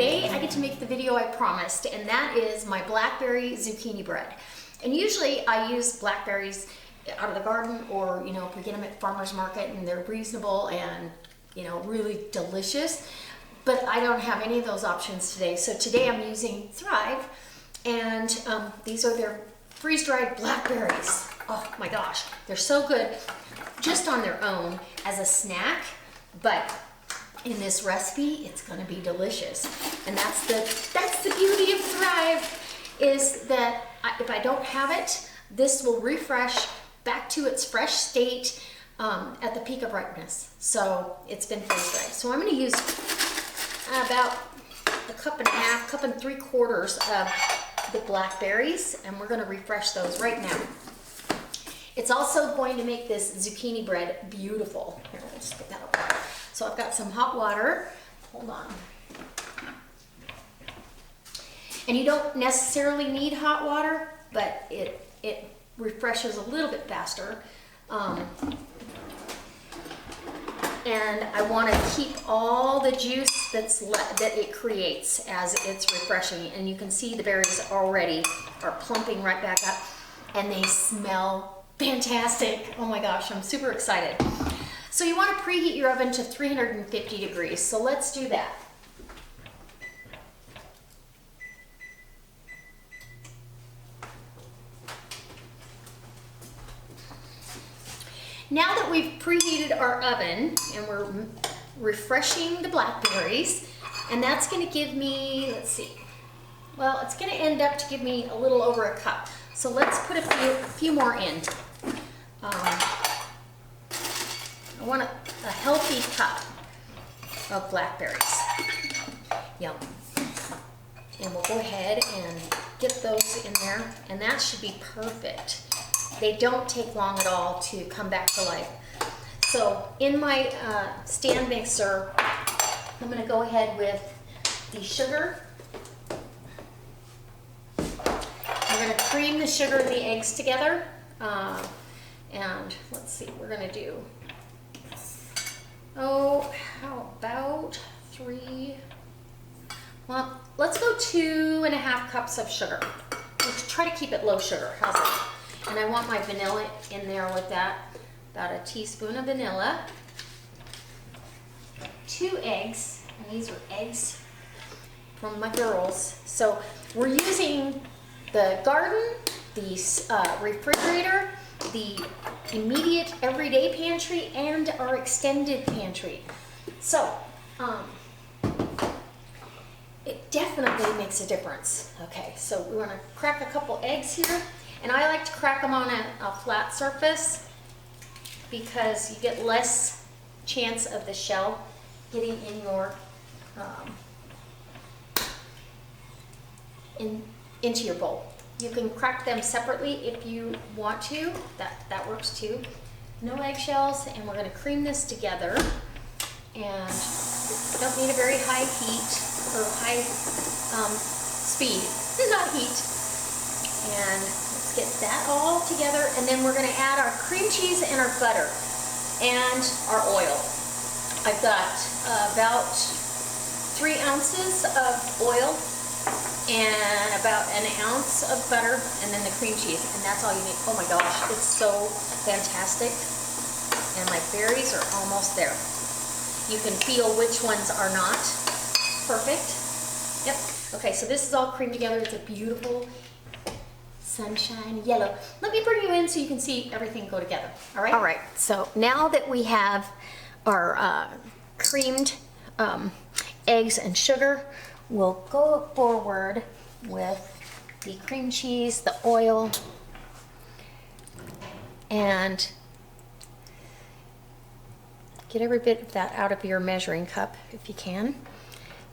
today I get to make the video I promised, and that is my blackberry zucchini bread. And usually I use blackberries out of the garden, or you know, if we get them at farmer's market and they're reasonable and you know, really delicious. But I don't have any of those options today. So today I'm using Thrive, and these are their freeze-dried blackberries. Oh my gosh, they're so good just on their own as a snack, but in this recipe, it's gonna be delicious. And that's the beauty of Thrive, is that if I don't have it, this will refresh back to its fresh state at the peak of ripeness. So it's been freeze-dried. So I'm gonna use about a cup and a half, cup and 3/4 of the blackberries, and we're gonna refresh those right now. It's also going to make this zucchini bread beautiful. Here, let's put that up there. So I've got some hot water. Hold on. And you don't necessarily need hot water, but it refreshes a little bit faster. And I want to keep all the juice that it creates as it's refreshing. And you can see the berries already are plumping right back up, and they smell fantastic. Oh my gosh, I'm super excited. So you want to preheat your oven to 350 degrees. So let's do that. Now that we've preheated our oven and we're refreshing the blackberries, and that's going to give me, let's see, well, it's going to end up to give me a little over a cup. So let's put a few more in. I want a healthy cup of blackberries. Yum. And we'll go ahead and get those in there, and that should be perfect. They don't take long at all to come back to life. So in my stand mixer, I'm going to go ahead with the sugar. We're going to cream the sugar and the eggs together. And let's see, we're going to do, how about 3? Well, let's go 2.5 cups of sugar. Let's try to keep it low sugar. How's that? And I want my vanilla in there with that. About a teaspoon of vanilla. 2 eggs. And these are eggs from my girls. So we're using the garden, the refrigerator, the immediate everyday pantry, and our extended pantry. So it definitely makes a difference. Okay, so we're gonna crack a couple eggs here. And I like to crack them on a flat surface because you get less chance of the shell getting in your into your bowl. You can crack them separately if you want to. That works too. No eggshells, and we're going to cream this together. And don't need a very high heat or high speed. Not heat. And get that all together, and then we're going to add our cream cheese and our butter and our oil. I've got about 3 ounces of oil and about 1 ounce of butter, and then the cream cheese, and that's all you need. Oh my gosh, it's so fantastic. And my berries are almost there. You can feel which ones are not perfect. Yep. Okay, so this is all creamed together. It's a beautiful sunshine yellow. Let me bring you in so you can see everything go together. All right? All right, so now that we have our creamed eggs and sugar, we'll go forward with the cream cheese, the oil, and get every bit of that out of your measuring cup if you can.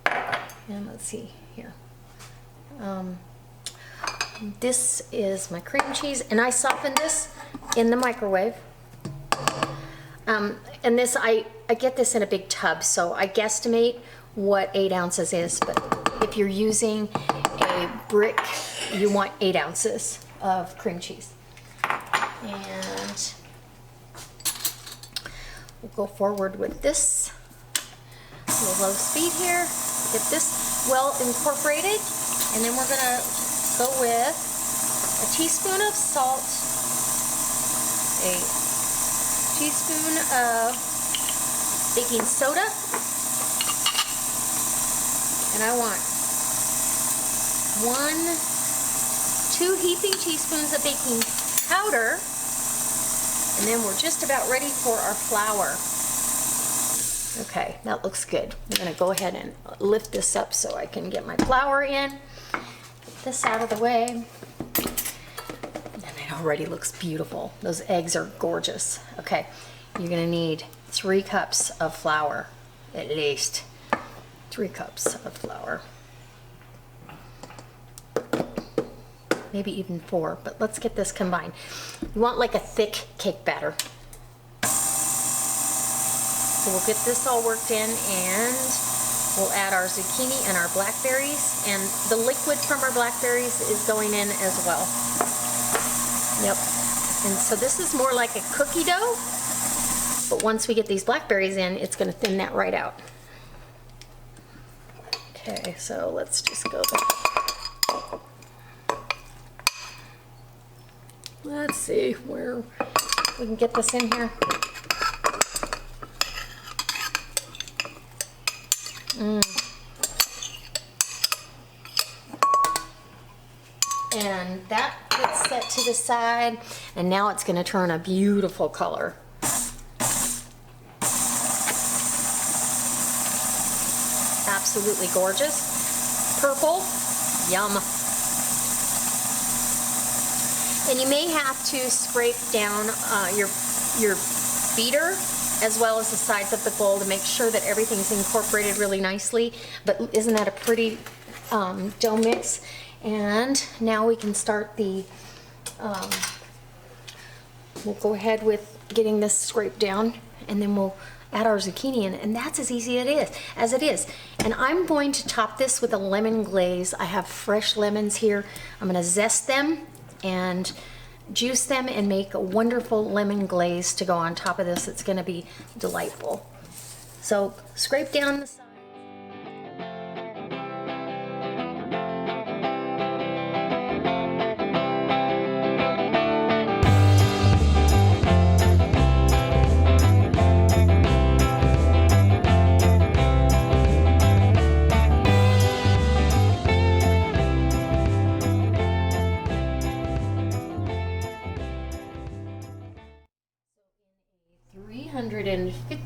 And let's see here. This is my cream cheese, and I softened this in the microwave. And this, I get this in a big tub, so I guesstimate what 8 ounces is, but if you're using a brick, you want 8 ounces of cream cheese. And we'll go forward with this. A little low speed here. Get this. well incorporated. And then we're gonna go with a teaspoon of salt, a teaspoon of baking soda, and I want 2 heaping teaspoons of baking powder, and then we're just about ready for our flour. Okay, that looks good. I'm gonna go ahead and lift this up so I can get my flour in. Get this out of the way. And it already looks beautiful. Those eggs are gorgeous. Okay, you're gonna need 3 cups of flour, at least. 3 cups of flour. Maybe even 4, but let's get this combined. You want like a thick cake batter. So we'll get this all worked in, and we'll add our zucchini and our blackberries, and the liquid from our blackberries is going in as well. Yep. And so this is more like a cookie dough, but once we get these blackberries in, it's going to thin that right out. Okay, so let's just go back. Let's see where we can get this in here. And that gets set to the side, and now it's going to turn a beautiful color. Absolutely gorgeous. Purple, yum. And you may have to scrape down your beater as well as the sides of the bowl to make sure that everything's incorporated really nicely. But isn't that a pretty dough mix? And now we can start the, we'll go ahead with getting this scraped down, and then we'll add our zucchini in, and that's as easy as it is. And I'm going to top this with a lemon glaze. I have fresh lemons here. I'm gonna zest them and juice them and make a wonderful lemon glaze to go on top of this. It's gonna be delightful. So scrape down the side.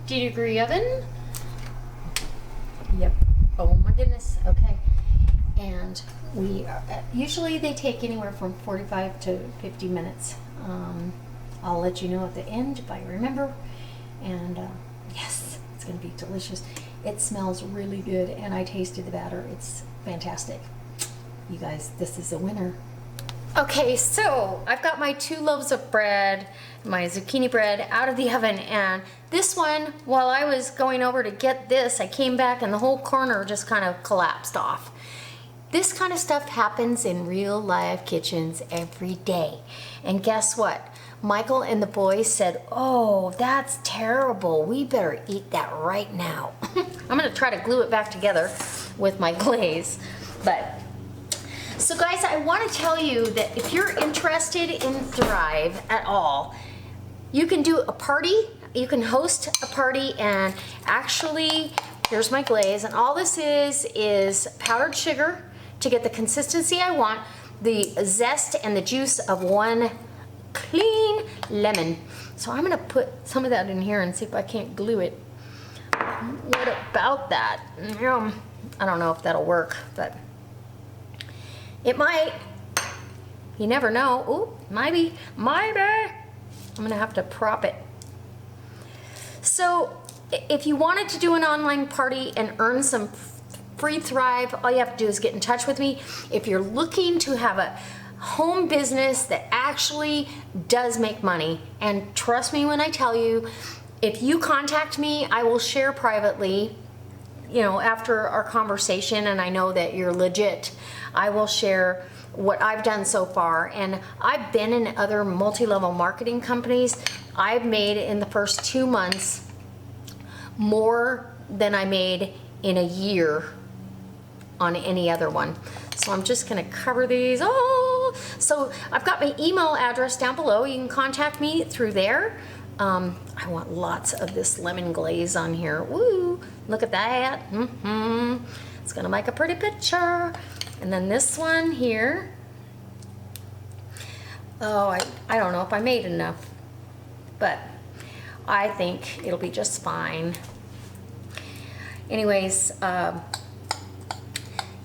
Degree oven. Yep. Oh my goodness. Okay. And we are, usually they take anywhere from 45 to 50 minutes. I'll let you know at the end if I remember. And yes, it's going to be delicious. It smells really good, and I tasted the batter. It's fantastic. You guys, this is a winner. Okay, so I've got my 2 loaves of bread, my zucchini bread, out of the oven, and this one, while I was going over to get this, I came back and the whole corner just kind of collapsed off. This kind of stuff happens in real life kitchens every day. And guess what? Michael and the boys said, "Oh, that's terrible. We better eat that right now." I'm gonna try to glue it back together with my glaze, but so guys, I want to tell you that if you're interested in Thrive at all, you can do a party, you can host a party, and actually, here's my glaze, and all this is powdered sugar to get the consistency I want, the zest and the juice of 1 clean lemon. So I'm gonna put some of that in here and see if I can't glue it. What about that? I don't know if that'll work, but it might. You never know. Ooh, maybe. I'm gonna have to prop it. So if you wanted to do an online party and earn some free Thrive, all you have to do is get in touch with me. If you're looking to have a home business that actually does make money, and trust me when I tell you, if you contact me, I will share privately, you know, after our conversation, and I know that you're legit, I will share what I've done so far. And I've been in other multi-level marketing companies. I've made in the first 2 months more than I made in a year on any other one. So I'm just gonna cover these. Oh, so I've got my email address down below. You can contact me through there. I want lots of this lemon glaze on here. Woo, look at that. It's gonna make a pretty picture. And then this one here. Oh, I don't know if I made enough, but I think it'll be just fine. Anyways,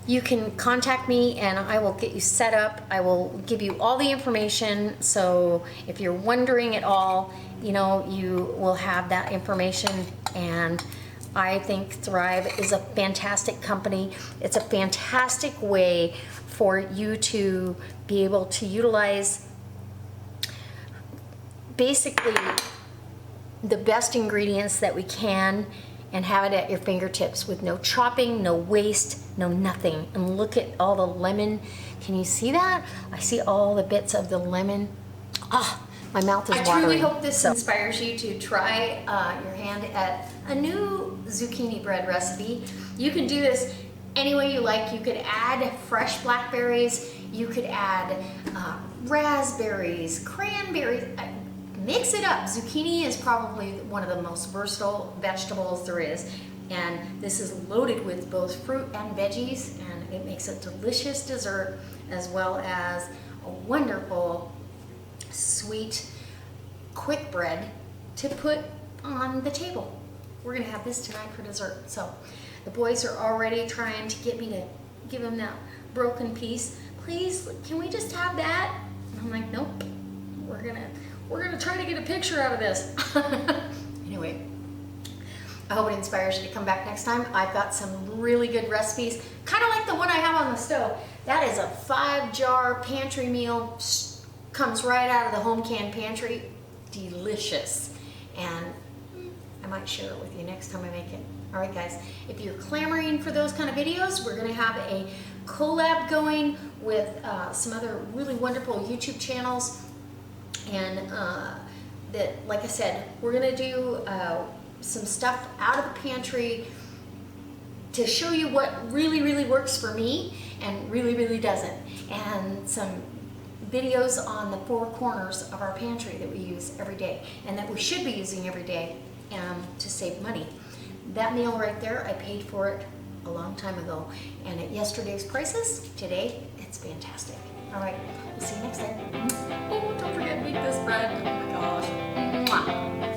you can contact me and I will get you set up. I will give you all the information. So if you're wondering at all, you know, you will have that information. And I think Thrive is a fantastic company. It's a fantastic way for you to be able to utilize basically the best ingredients that we can and have it at your fingertips with no chopping, no waste, no nothing. And look at all the lemon. Can you see that? I see all the bits of the lemon. Ah, my mouth is watering. I truly hope this inspires you to try your hand at a new zucchini bread recipe. You can do this any way you like. You could add fresh blackberries. You could add raspberries, cranberries. Mix it up. Zucchini is probably one of the most versatile vegetables there is. And this is loaded with both fruit and veggies, and it makes a delicious dessert as well as a wonderful, sweet, quick bread to put on the table. We're gonna have this tonight for dessert. So the boys are already trying to get me to give them that broken piece. Please, can we just have that? And I'm like, nope, we're gonna try to get a picture out of this. Anyway, I hope it inspires you to come back next time. I've got some really good recipes, kind of like the one I have on the stove. That is a 5-jar pantry meal, comes right out of the home canned pantry. Delicious. And I might share it with you next time I make it. All right, guys, if you're clamoring for those kind of videos, we're gonna have a collab going with some other really wonderful YouTube channels. And that, like I said, we're gonna do some stuff out of the pantry to show you what really, really works for me and really, really doesn't. And some videos on the 4 corners of our pantry that we use every day and that we should be using every day to save money. That meal right there, I paid for it a long time ago. And at yesterday's prices, today, it's fantastic. All right, we'll see you next time. Oh, don't forget to make this bread. Oh my gosh. Mwah.